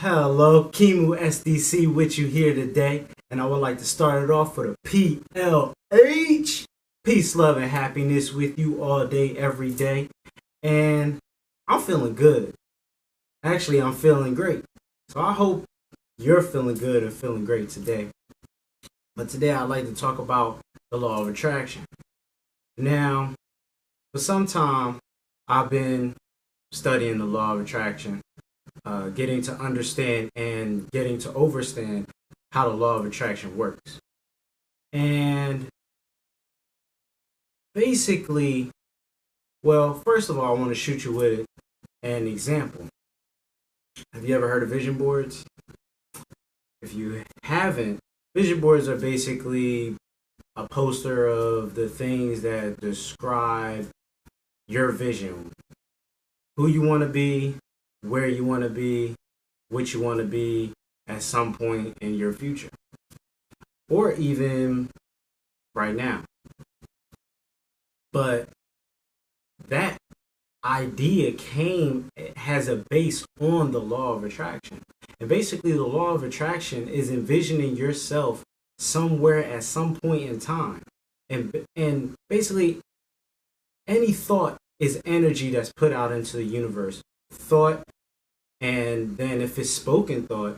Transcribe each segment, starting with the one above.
Hello, Kimu SDC with you here today, and I would like to start it off with a PLH. Peace, love, and happiness with you all day, every day. And I'm feeling good. Actually, I'm feeling great. So I hope you're feeling good and feeling great today. But today I'd like to talk about the law of attraction. Now, for some time, I've been studying the law of attraction, getting to understand and getting to understand how the law of attraction works. And basically, well, first of all, I want to shoot you with an example. Have you ever heard of vision boards? If you haven't, vision boards are basically a poster of the things that describe your vision, who you want to be, where you want to be, what you want to be at some point in your future, or even right now. But that idea has a base on the law of attraction. And basically, the law of attraction is envisioning yourself somewhere at some point in time. And basically, any thought is energy that's put out into the universe. Thought, and then if it's spoken thought,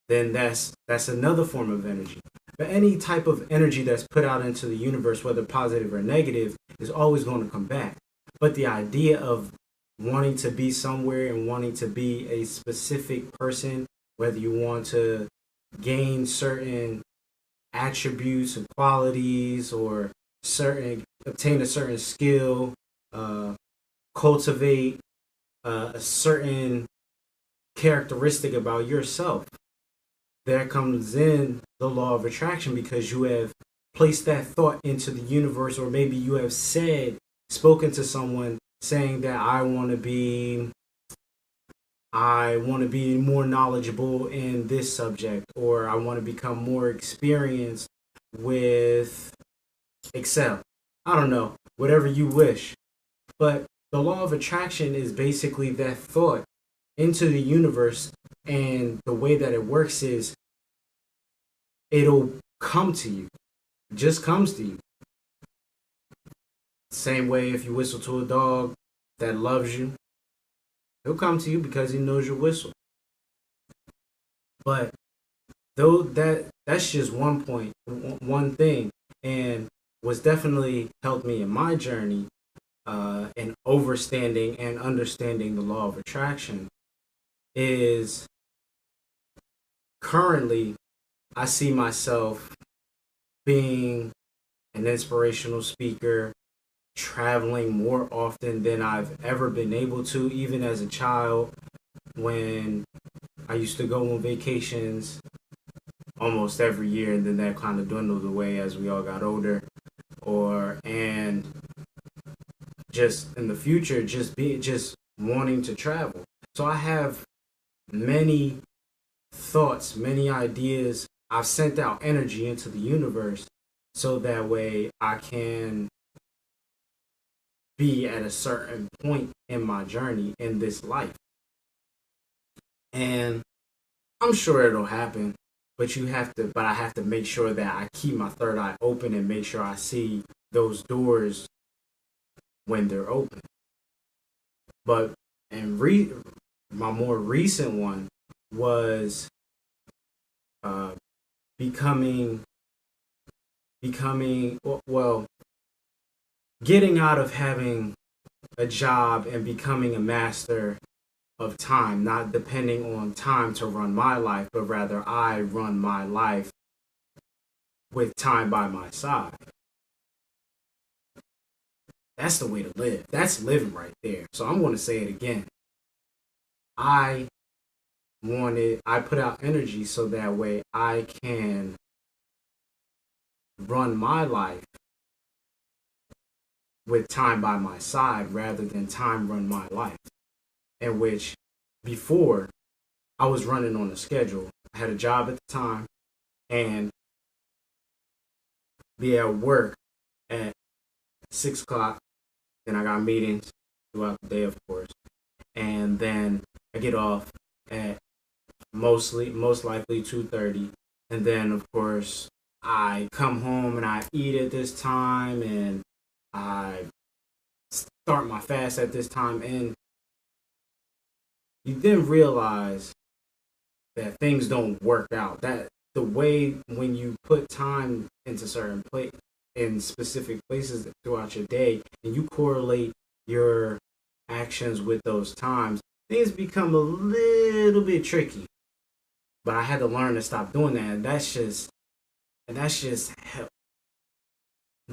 then that's another form of energy. But any type of energy that's put out into the universe, whether positive or negative, is always going to come back. But the idea of wanting to be somewhere and wanting to be a specific person, whether you want to gain certain attributes and qualities or obtain a certain skill, cultivate a certain characteristic about yourself, there comes in the law of attraction, because you have placed that thought into the universe, or maybe you have spoken to someone saying that I want to be more knowledgeable in this subject, or I want to become more experienced with Excel. I don't know, whatever you wish. But the law of attraction is basically that thought into the universe, and the way that it works is it'll come to you. It just comes to you. Same way if you whistle to a dog that loves you, he'll come to you because he knows your whistle. But though that's just one thing, and what's definitely helped me in my journey in overstanding and understanding the law of attraction is currently I see myself being an inspirational speaker, traveling more often than I've ever been able to, even as a child, when I used to go on vacations almost every year, and then that kind of dwindled away as we all got older. And just in the future, just wanting to travel. So I have many thoughts, many ideas. I've sent out energy into the universe so that way I can be at a certain point in my journey in this life. And I'm sure it'll happen, but I have to make sure that I keep my third eye open and make sure I see those doors when they're open. But my more recent one was getting out of having a job and becoming a master of time, not depending on time to run my life, but rather I run my life with time by my side. That's the way to live. That's living right there. So I'm going to say it again. I put out energy so that way I can run my life with time by my side rather than time run my life. In which before I was running on a schedule. I had a job at the time and be at work at 6 o'clock. Then I got meetings throughout the day, of course. And then I get off at most likely 2:30, and then of course I come home and I eat at this time, and I start my fast at this time, and you then realize that things don't work out. That the way when you put time into certain in specific places throughout your day, and you correlate your actions with those times, things become a little bit tricky. But I had to learn to stop doing that, and that's just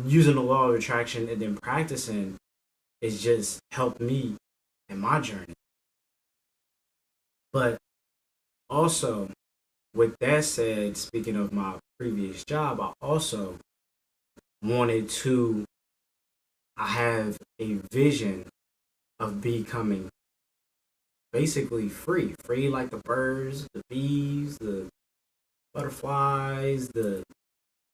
using the law of attraction and then practicing. It's just helped me in my journey. But also, with that said, speaking of my previous job, I also wanted to, I have a vision of becoming basically free like the birds, the bees, the butterflies, the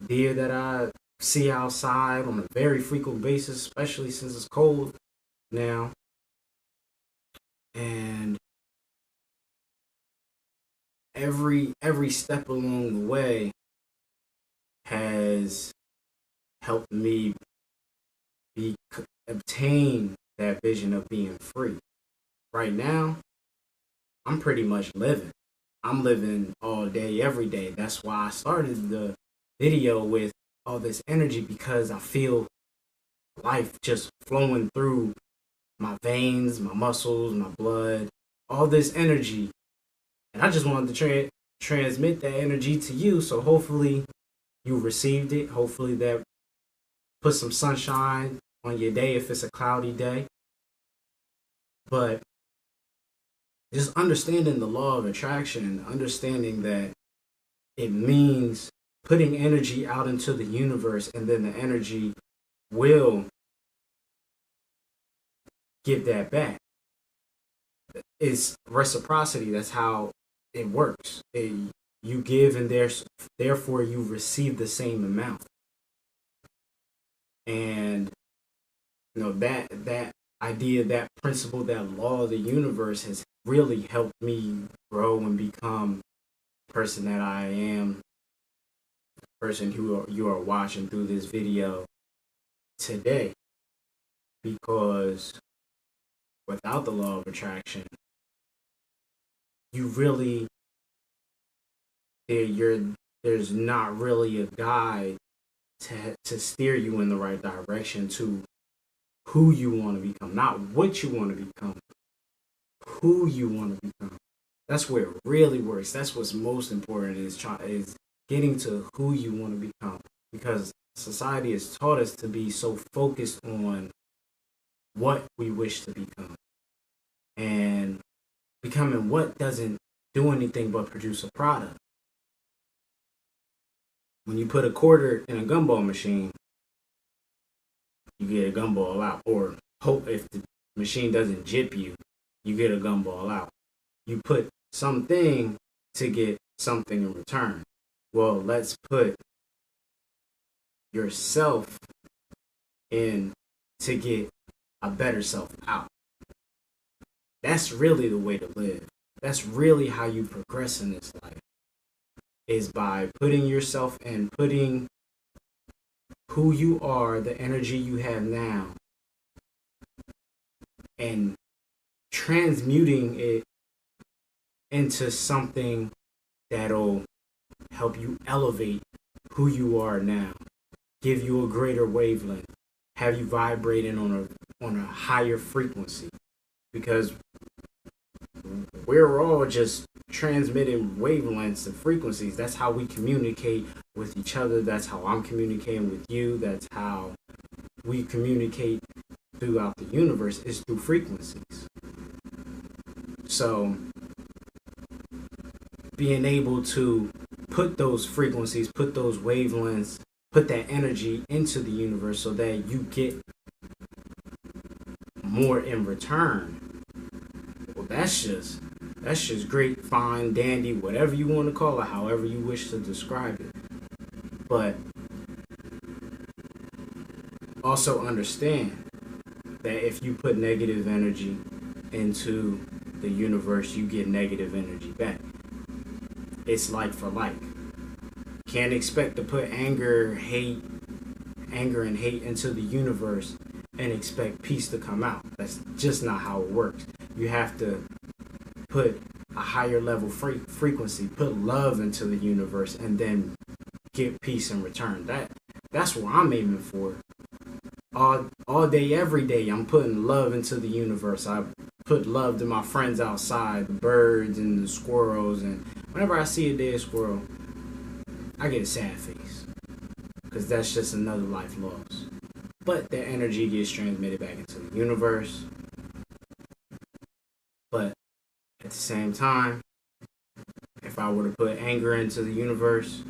deer that I see outside on a very frequent basis, especially since it's cold now. And every step along the way has helped me obtain that vision of being free. Right now, I'm pretty much living. I'm living all day, every day. That's why I started the video with all this energy, because I feel life just flowing through my veins, my muscles, my blood, all this energy. And I just wanted to transmit that energy to you. So hopefully you received it. Hopefully that put some sunshine on your day if it's a cloudy day. But just understanding the law of attraction, understanding that it means putting energy out into the universe, and then the energy will give that back. It's reciprocity. That's how it works. You give, and therefore you receive the same amount. And that idea, that principle, that law of the universe has really helped me grow and become the person that I am, the person who you are watching through this video today. Because without the law of attraction, you really, there's not really a guide to steer you in the right direction to who you want to become, not what you want to become, who you want to become. That's where it really works. That's what's most important, is getting to who you want to become, because society has taught us to be so focused on what we wish to become, and becoming what doesn't do anything but produce a product. When you put a quarter in a gumball machine, you get a gumball out. Or hope if the machine doesn't jip you, you get a gumball out. You put something to get something in return. Well, let's put yourself in to get a better self out. That's really the way to live. That's really how you progress in this life, is by putting yourself in, putting who you are, the energy you have now, and transmuting it into something that'll help you elevate who you are now, give you a greater wavelength, have you vibrating on a higher frequency, because we're all just transmitting wavelengths and frequencies. That's how we communicate with each other. That's how I'm communicating with you. That's how we communicate throughout the universe, is through frequencies. So being able to put those frequencies, put those wavelengths, put that energy into the universe so that you get more in return. Well, that's just great, fine, dandy, whatever you want to call it, however you wish to describe it. But also understand that if you put negative energy into the universe, you get negative energy back. it's like for like. Can't expect to put anger and hate into the universe and expect peace to come out. That's just not how it works. You have to put a higher level frequency, put love into the universe, and then get peace in return. That's what I'm aiming for. All day, every day, I'm putting love into the universe. I put love to my friends outside, the birds and the squirrels, and whenever I see a dead squirrel, I get a sad face, because that's just another life lost. But that energy gets transmitted back into the universe. But at the same time, if I were to put anger into the universe,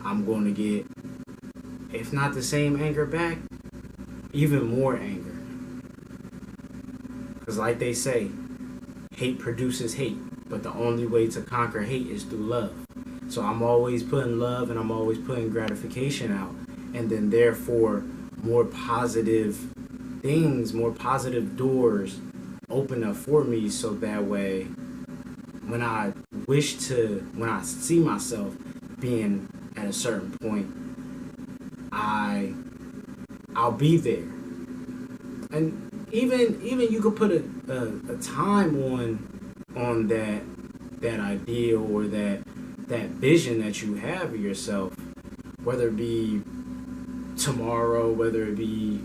I'm going to get, if not the same anger back, even more anger. Because like they say, hate produces hate, but the only way to conquer hate is through love. So I'm always putting love and I'm always putting gratification out. And then therefore, more positive things, more positive doors open up for me, so that way when I see myself being at a certain point, I'll be there. And even you could put a time on that idea or that vision that you have of yourself, whether it be tomorrow, whether it be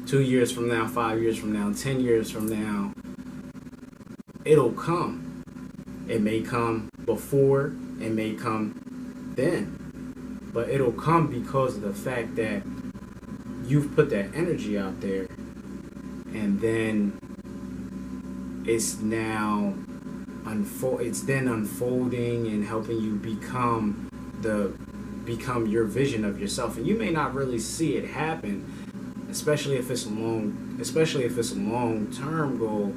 2 years from now, 5 years from now, 10 years from now. It'll come. It may come before, it may come then, but it'll come because of the fact that you've put that energy out there, and then it's then unfolding and helping you become your vision of yourself. And you may not really see it happen, especially if it's a long term goal.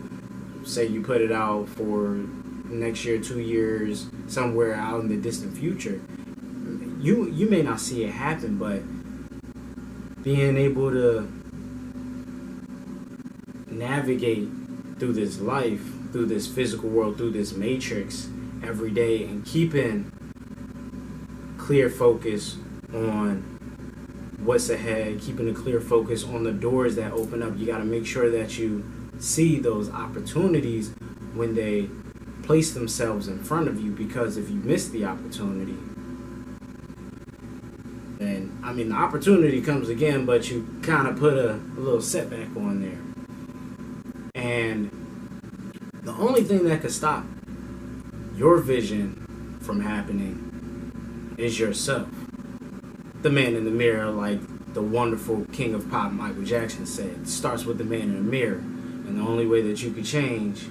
Say you put it out for next year, 2 years, somewhere out in the distant future. You may not see it happen, but being able to navigate through this life, through this physical world, through this matrix every day, and keeping clear focus on what's ahead, keeping a clear focus on the doors that open up. You got to make sure that you see those opportunities when they place themselves in front of you, because if you miss the opportunity, then the opportunity comes again, but you kind of put a little setback on there. And the only thing that could stop your vision from happening is yourself. The man in the mirror, like the wonderful king of pop Michael Jackson said, starts with the man in the mirror. And the only way that you can change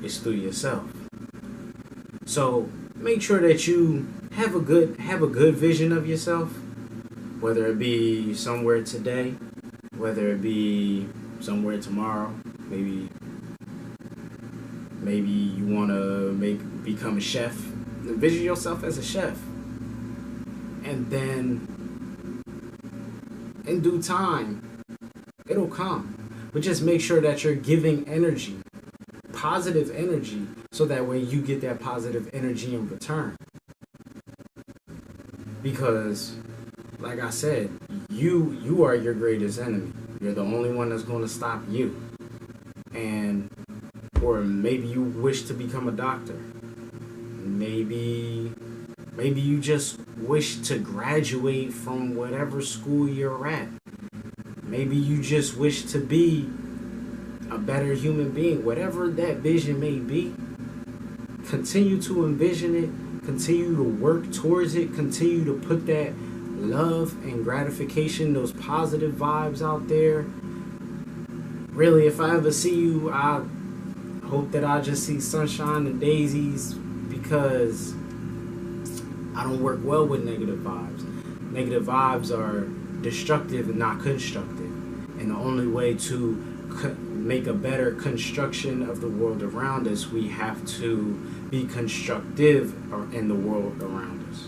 is through yourself. So make sure that you have a good vision of yourself, whether it be somewhere today, whether it be somewhere tomorrow. Maybe you want to become a chef. Envision yourself as a chef. And then in due time, it'll come. But just make sure that you're giving energy, positive energy, so that way you get that positive energy in return. Because, like I said, you are your greatest enemy. You're the only one that's going to stop you. Or maybe you wish to become a doctor. Maybe you just wish to graduate from whatever school you're at. Maybe you just wish to be a better human being. Whatever that vision may be, continue to envision it, continue to work towards it, continue to put that love and gratification, those positive vibes out there. Really, if I ever see you, I hope that I just see sunshine and daisies, because I don't work well with negative vibes. Negative vibes are destructive and not constructive. And the only way to make a better construction of the world around us, we have to be constructive in the world around us.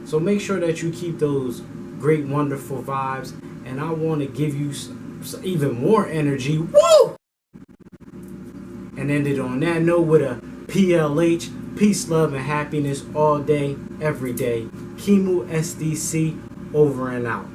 So make sure that you keep those great, wonderful vibes. And I want to give you even more energy. Woo! and ended on that note with a PLH, peace, love, and happiness all day, every day. Kimu SDC, over and out.